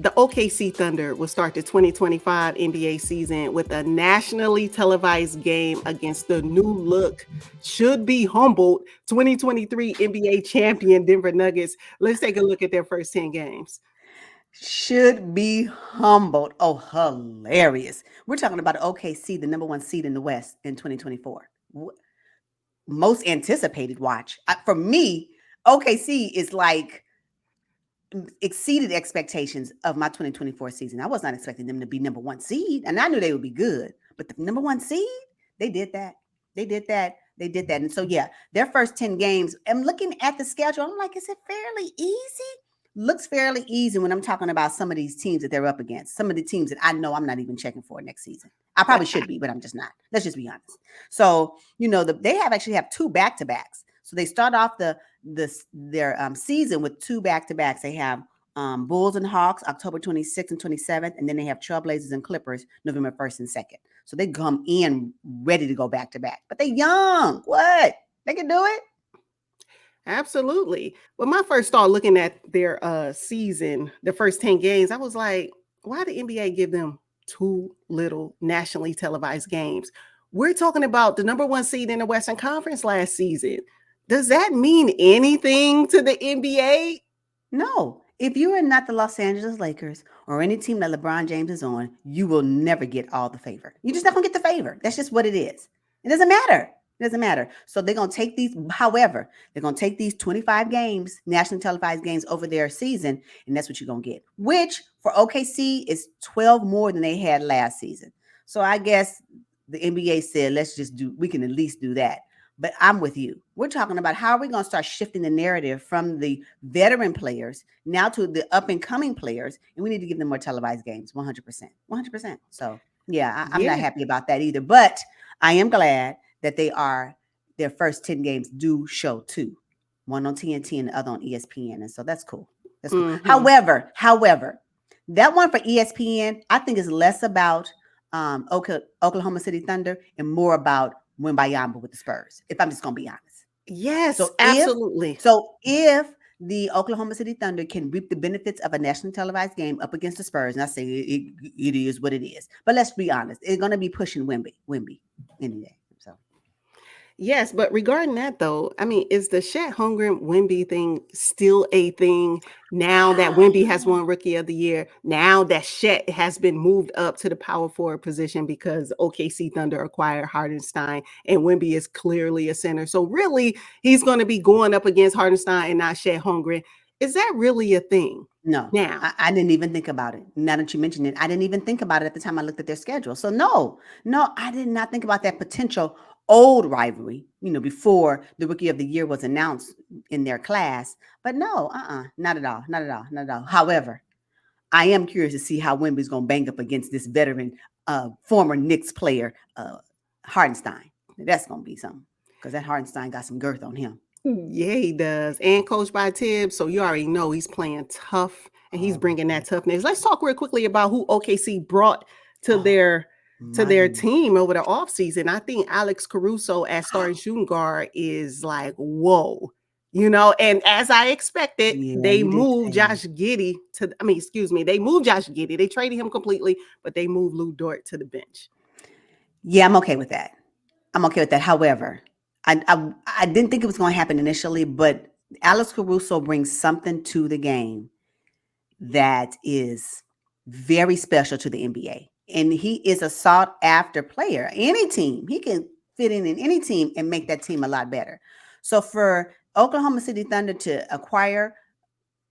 The OKC Thunder will start the 2025 NBA season with a nationally televised game against the new look, should be humbled 2023 NBA champion Denver Nuggets. Let's take a look at their first 10 games. Should be humbled. Oh, hilarious. We're talking about OKC, the number one seed in the West in 2024. Most anticipated watch. For me, OKC is like exceeded expectations of my 2024 season. I was not expecting them to be number one seed, and I knew they would be good. But the number one seed, they did that. They did that. They did that. And so, yeah, their first 10 games, I'm looking at the schedule. I'm like, is it fairly easy? Looks fairly easy when I'm talking about some of these teams that they're up against. Some of the teams that I know I'm not even checking for next season. I probably should be, but I'm just not. Let's just be honest. So, they actually have two back-to-backs. So they start off their season with two back-to-backs. They have Bulls and Hawks, October 26th and 27th, and then they have Trailblazers and Clippers, November 1st and 2nd. So they come in ready to go back-to-back. But they're young. What? They can do it? Absolutely. When my first thought looking at their season, the first 10 games, I was like, why did NBA give them two little nationally televised games? We're talking about the number one seed in the Western Conference last season. Does that mean anything to the NBA? No. If you are not the Los Angeles Lakers or any team that LeBron James is on, you will never get all the favor. You're just not going to get the favor. That's just what it is. It doesn't matter. It doesn't matter. So they're going to take these, however, they're going to take these 25 games, nationally televised games over their season, and that's what you're going to get, which for OKC is 12 more than they had last season. So I guess the NBA said, we can at least do that. But I'm with you. We're talking about how are we going to start shifting the narrative from the veteran players now to the up-and-coming players, and we need to give them more televised games, 100%. 100%. So, I'm not happy about that either. But I am glad that their first 10 games do show two, one on TNT and the other on ESPN. And so that's cool. That's cool. Mm-hmm. However, that one for ESPN, I think is less about Oklahoma City Thunder and more about Wembayamba with the Spurs, if I'm just going to be honest. Yes, so absolutely. If the Oklahoma City Thunder can reap the benefits of a nationally televised game up against the Spurs, and I say it is what it is. But let's be honest, it's going to be pushing Wemby any day. So. Yes, but regarding that though, I mean, is the Chet Holmgren Wemby thing still a thing now that Wemby has won Rookie of the Year? Now that Chet has been moved up to the power forward position because OKC Thunder acquired Hartenstein and Wemby is clearly a center. So really, he's going to be going up against Hartenstein and not Chet Holmgren. Is that really a thing? No, now I didn't even think about it. Now that you mentioned it, I didn't even think about it at the time I looked at their schedule. So no, I did not think about that potential old rivalry, before the Rookie of the Year was announced in their class. But no, not at all. However, I am curious to see how Wemby's going to bang up against this veteran, former Knicks player, Hartenstein. That's going to be something because that Hartenstein got some girth on him. Yeah, he does. And coached by Tibbs. So you already know he's playing tough and he's bringing that toughness. Let's talk real quickly about who OKC brought to their team over the offseason. I think Alex Caruso as starting shooting guard is like, whoa. And as I expected, they moved Josh Giddey they moved Josh Giddey. They traded him completely, but they moved Lou Dort to the bench. Yeah, I'm okay with that. However, I didn't think it was going to happen initially, but Alex Caruso brings something to the game that is very special to the NBA. And he is a sought after player. Any team, he can fit in any team and make that team a lot better. So for Oklahoma City Thunder to acquire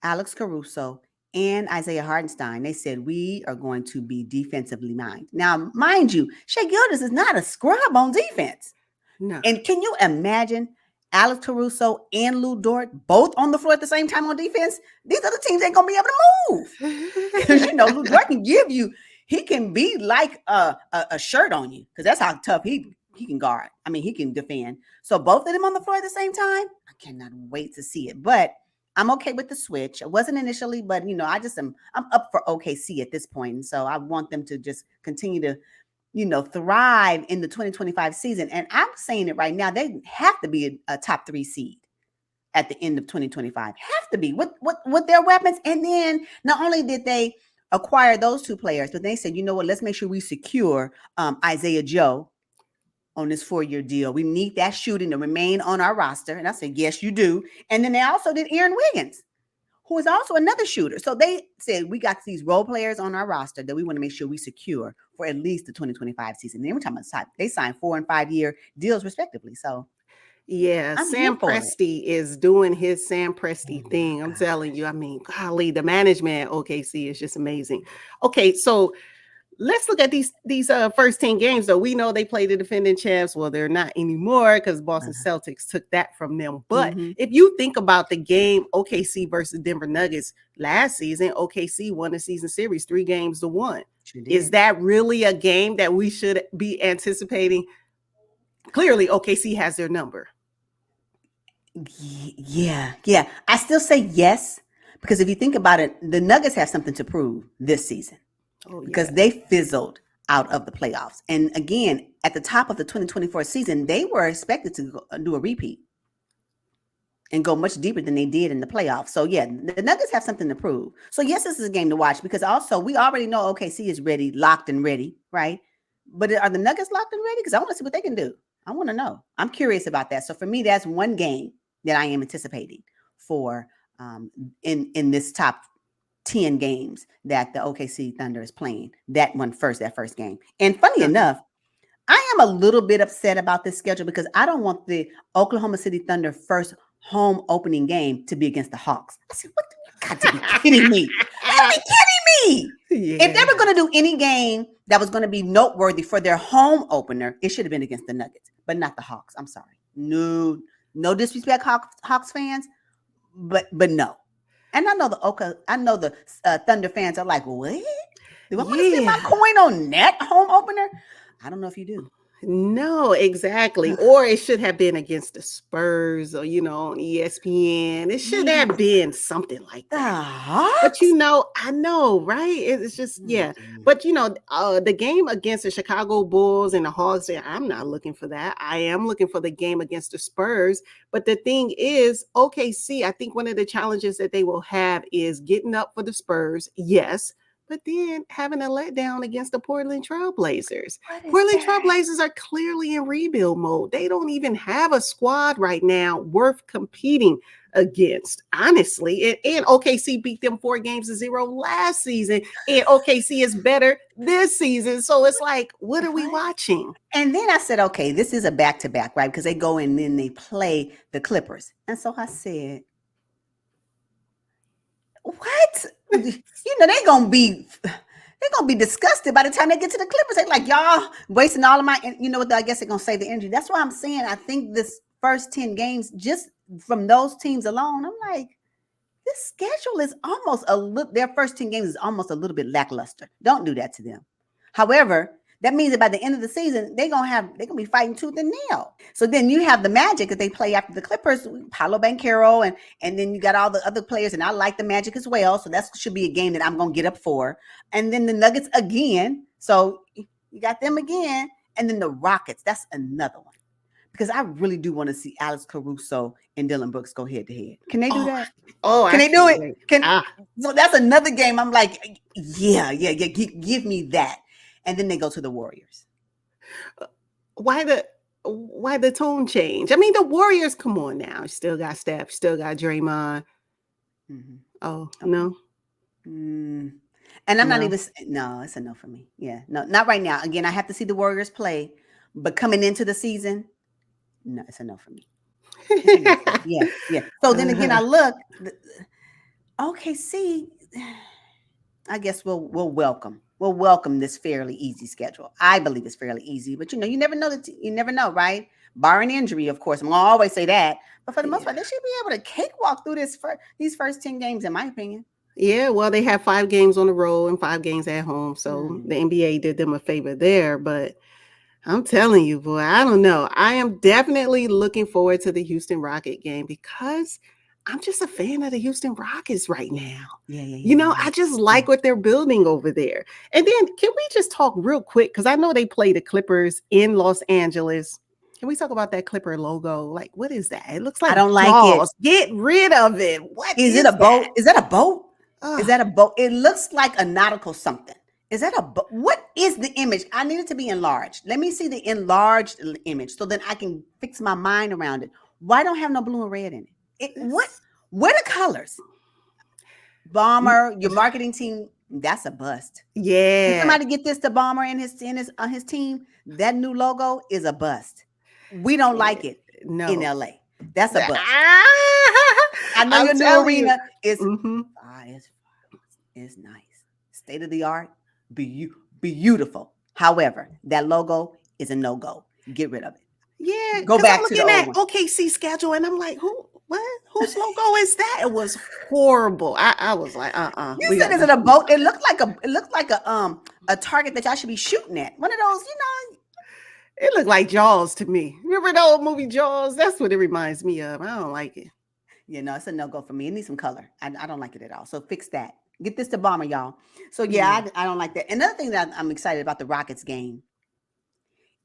Alex Caruso and Isaiah Hartenstein, they said, we are going to be defensively minded. Now, mind you, Shai Gilgeous is not a scrub on defense. No. And can you imagine Alex Caruso and Lou Dort both on the floor at the same time on defense? These other teams ain't going to be able to move. Because, Lou Dort can he can be like a shirt on you because that's how tough he can guard. I mean, he can defend. So both of them on the floor at the same time, I cannot wait to see it. But I'm okay with the switch. I wasn't initially, but, I'm up for OKC at this point. And so I want them to just continue to, thrive in the 2025 season. And I'm saying it right now, they have to be a top 3 seed at the end of 2025. Have to be with their weapons. And then not only did they acquire those two players, but they said, you know what, let's make sure we secure Isaiah Joe on this 4-year deal. We need that shooting to remain on our roster. And I said, yes, you do. And then they also did Aaron Wiggins, who is also another shooter. So they said, we got these role players on our roster that we want to make sure we secure for at least the 2025 season. And we're talking about they signed 4- and 5-year deals respectively. So yeah, I'm Sam here for it. Presti is doing his Sam Presti thing. I'm telling you. I mean, golly, the management at OKC is just amazing. Okay, so let's look at these first 10 games, though. We know they play the defending champs. Well, they're not anymore because Boston Celtics took that from them. But if you think about the game OKC versus Denver Nuggets last season, OKC won the season series 3-1. Is that really a game that we should be anticipating? Clearly, OKC has their number. Yeah. I still say yes, because if you think about it, the Nuggets have something to prove this season. Because they fizzled out of the playoffs. And again, at the top of the 2024 season, they were expected to do a repeat and go much deeper than they did in the playoffs. So yeah, the Nuggets have something to prove. So yes, this is a game to watch, because also we already know OKC is ready, locked and ready, right? But are the Nuggets locked and ready? Because I want to see what they can do. I want to know. I'm curious about that. So for me, that's one game that I am anticipating for in this top 10 games that the OKC Thunder is playing. That first game. And funny enough, I am a little bit upset about this schedule because I don't want the Oklahoma City Thunder first home opening game to be against the Hawks. I said, what? You got to be kidding me. You got to be kidding me. Yeah. If they were going to do any game that was going to be noteworthy for their home opener, it should have been against the Nuggets, but not the Hawks. I'm sorry. No disrespect, Hawks fans, but no. And I know the Thunder fans are like, what? Do I want to spend my coin on that home opener? I don't know if you do. No, exactly. Or it should have been against the Spurs or, on ESPN. It should have been something like that. But, I know, right? It's just, But, the game against the Chicago Bulls and the Hawks, I'm not looking for that. I am looking for the game against the Spurs. But the thing is, OKC, I think one of the challenges that they will have is getting up for the Spurs. Yes. But then having a letdown against the Portland Trailblazers. Portland Trailblazers are clearly in rebuild mode. They don't even have a squad right now worth competing against, honestly. And OKC beat them 4-0 last season. And OKC is better this season. So it's like, what are we watching? And then I said, okay, this is a back-to-back, right? Because they go and then they play the Clippers. And so I said, what? They're gonna be disgusted by the time they get to the Clippers. They're like, y'all wasting all of my, and you know what? I guess they're gonna save the energy. That's why I'm saying I think this first 10 games, just from those teams alone, I'm like, this schedule is almost their first 10 games is almost a little bit lackluster. Don't do that to them. However, that means that by the end of the season, they're gonna be fighting tooth and nail. So then you have the Magic that they play after the Clippers, Paolo Banchero, and then you got all the other players, and I like the Magic as well. So that should be a game that I'm gonna get up for. And then the Nuggets again. So you got them again, and then the Rockets. That's another one. Because I really do want to see Alex Caruso and Dillon Brooks go head to head. Can they do that? Can they do it? So that's another game. I'm like, yeah. Give me that. And then they go to the Warriors. Why the tone change? I mean, the Warriors, come on now. Still got Steph, still got Draymond. Mm-hmm. Oh, no. And I'm not even, no, it's a no for me. Yeah, no, not right now. Again, I have to see the Warriors play, but coming into the season, no, it's a no for me. Yeah. So then again, I look, OKC, I guess we'll welcome this fairly easy schedule. I believe it's fairly easy, but you never know you never know, right? Barring injury, of course. I'm gonna always say that, but for the most part, they should be able to cakewalk through these first 10 games, in my opinion. Yeah, well, they have 5 games on the road and 5 games at home, so the NBA did them a favor there. But I'm telling you, boy, I don't know. I am definitely looking forward to the Houston Rocket game because I'm just a fan of the Houston Rockets right now. Yeah. I just like what they're building over there. And then can we just talk real quick? Because I know they play the Clippers in Los Angeles. Can we talk about that Clipper logo? Like, what is that? It looks like I don't like it. Get rid of it. What is it? A boat? Is that a boat? Is that a boat? It looks like a nautical something. Is that a boat? What is the image? I need it to be enlarged. Let me see the enlarged image so then I can fix my mind around it. Why don't have no blue and red in it? What? What are colors? Bomber, your marketing team, that's a bust. Can Yeah. somebody get this to Bomber and his team? That new logo is a bust. We don't like it in No. LA. That's a bust. Ah, I know I'm your new telling you. arena is Mhm. it's nice, state of the art, beautiful. However, that logo is a no go. Get rid of it. Yeah, Go because I'm back to the looking old at one. OKC schedule and I'm like, what? Whose logo is that? It was horrible. I was like, You we said, got is it a boat? It looked like a target that y'all should be shooting at. One of those, it looked like Jaws to me. Remember the old movie Jaws? That's what it reminds me of. I don't like it. It's a no go for me. It needs some color. I don't like it at all. So fix that. Get this to Bomber, y'all. So Yeah. I don't like that. Another thing that I'm excited about the Rockets game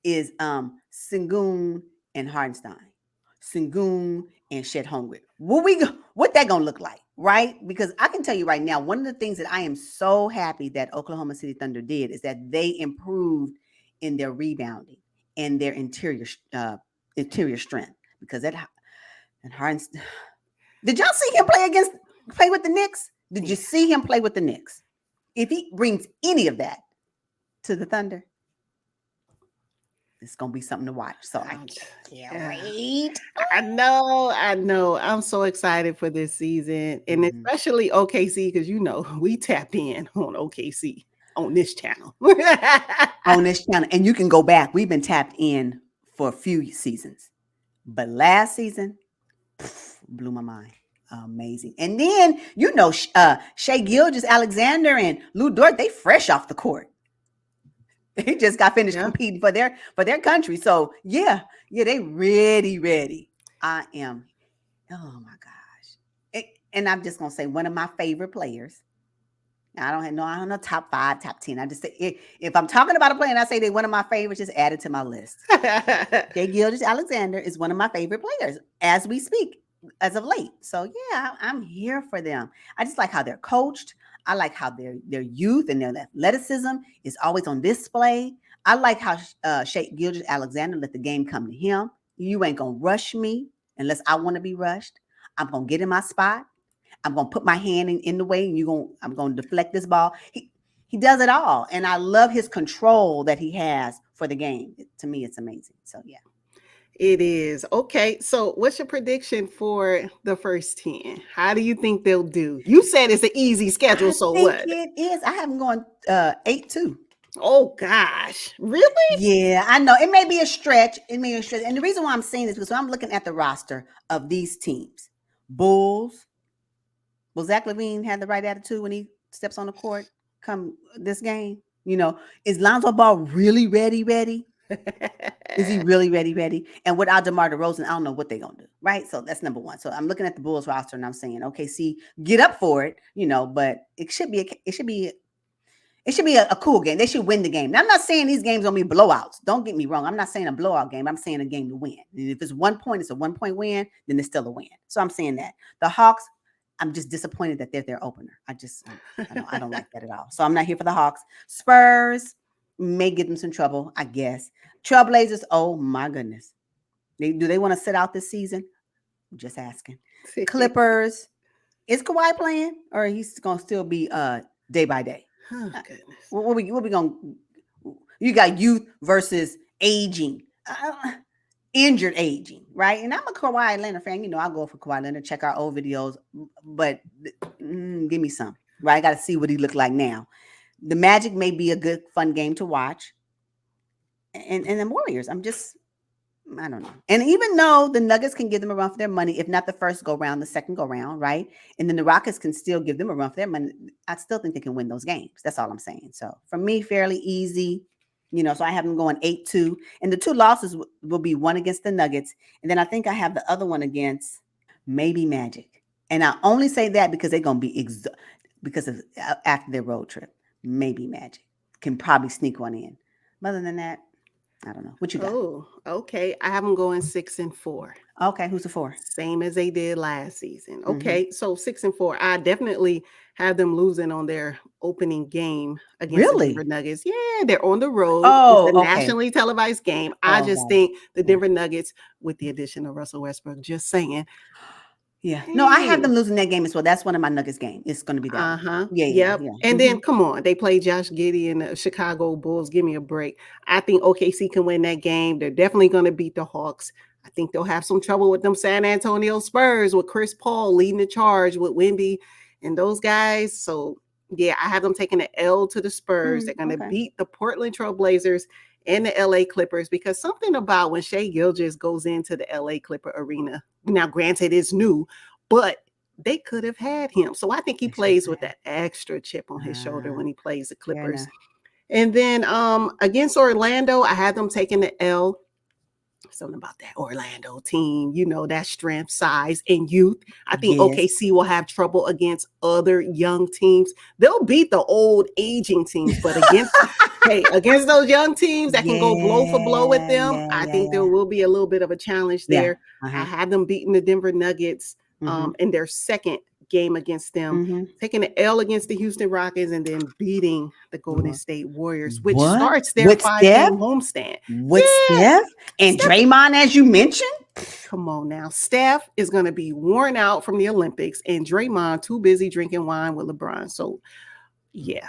is Sengun and Hartenstein, Sengun and Shed Holmgren. What that gonna look like, right? Because I can tell you right now, one of the things that I am so happy that Oklahoma City Thunder did is that they improved in their rebounding and their interior strength. Because that and Hartenstein, did y'all see him play with the Knicks? Did you see him play with the Knicks? If he brings any of that to the Thunder, it's gonna be something to watch. So I can't wait. I know. I'm so excited for this season, and especially OKC because we tap in on OKC on this channel. On this channel, and you can go back. We've been tapped in for a few seasons, but last season blew my mind. Amazing. And then Shai Gilgeous-Alexander and Lou Dort, they fresh off the court. They just got finished competing for their country. So they ready. I am. Oh my gosh. And I'm just gonna say one of my favorite players. I don't know top 5, top 10. I just say if I'm talking about a player and I say they're one of my favorites, just add it to my list. Shai Gilgeous-Alexander is one of my favorite players as we speak, as of late. So I'm here for them. I just like how they're coached. I like how their youth and their athleticism is always on display. I like how Shai Gilgeous-Alexander let the game come to him. You ain't gonna rush me unless I want to be rushed. I'm gonna get in my spot. I'm gonna put my hand in the way, and I'm gonna deflect this ball. He does it all, and I love his control that he has for the game. To me, it's amazing. So it is. Okay, so what's your prediction for the first 10? How do you think they'll do? You said it's an easy schedule, I think it is. I have them going 8-2. Oh gosh, really? Yeah, I know. It may be a stretch. And the reason why I'm saying this is because I'm looking at the roster of these teams. Bulls. Will Zach LaVine have the right attitude when he steps on the court come this game? Is Lonzo Ball really ready? Is he really ready? And without DeMar DeRozan, I don't know what they're gonna do, right? So that's number one. So I'm looking at the Bulls roster and I'm saying, okay, see, get up for it, but it should be a cool game. They should win the game. Now, I'm not saying these games gonna be blowouts. Don't get me wrong. I'm not saying a blowout game. I'm saying a game to win. And if it's 1 point, it's a 1-point win, then it's still a win. So I'm saying that the Hawks, I'm just disappointed that they're their opener. I don't like that at all. So I'm not here for the Hawks. Spurs may give them some trouble, I guess. Trailblazers, oh my goodness. Do they want to sit out this season? I'm just asking. Clippers, is Kawhi playing or he's going to still be day by day? Oh, goodness. What we going to, you got youth versus aging. Injured aging, right? And I'm a Kawhi Leonard fan. I'll go for Kawhi Leonard, check our old videos, but give me some, right? I got to see what he looked like now. The Magic may be a good, fun game to watch. And the Warriors, I don't know. And even though the Nuggets can give them a run for their money, if not the first go round, the second go round, right? And then the Rockets can still give them a run for their money. I still think they can win those games. That's all I'm saying. So for me, fairly easy. So I have them going 8-2. And the 2 losses will be one against the Nuggets. And then I think I have the other one against maybe Magic. And I only say that because they're going to be because of after their road trip. Maybe Magic can probably sneak one in. Other than that, I don't know. What you got? Oh, okay. I have them going 6-4. Okay, who's the 4? Same as they did last season. Mm-hmm. Okay, so 6-4. I definitely have them losing on their opening game against the Denver Really? Nuggets. Yeah, they're on the road. It's a Oh, okay. nationally televised game. I Oh, just right. think the Yeah. Denver Nuggets, with the addition of Russell Westbrook, just saying. Yeah. No, I have Hey. them losing that game as well. That's one of my Nuggets games. It's going to be that one. Uh-huh. Yeah, Yep. yeah. And Mhm. then come on, they play Josh Giddey and the Chicago Bulls. Give me a break. I think OKC can win that game. They're definitely going to beat the Hawks. I think they'll have some trouble with them San Antonio Spurs with Chris Paul leading the charge with Wemby and those guys. So yeah, I have them taking the L to the Spurs. They're going to Okay. beat the Portland Trail Blazers and the LA Clippers, because something about when Shai Gilgeous goes into the LA Clipper arena. Now, granted, it's new, but they could have had him. So I think he They should plays with have. that extra chip on his shoulder when he plays the Fair Clippers. enough. And then against Orlando, I had them taking the L. Something about that Orlando team, you know, that strength, size, and youth. I think Yes. OKC will have trouble against other young teams. They'll beat the old aging teams, but against those young teams that can go blow for blow with them, I think there will be a little bit of a challenge there. I have them beating the Denver Nuggets in their second game against them, taking the L against the Houston Rockets, and then beating the Golden State Warriors, which starts their 5-game homestand. With Steph and Draymond, as you mentioned. Come on now. Steph is going to be worn out from the Olympics, and Draymond too busy drinking wine with LeBron. So, yeah.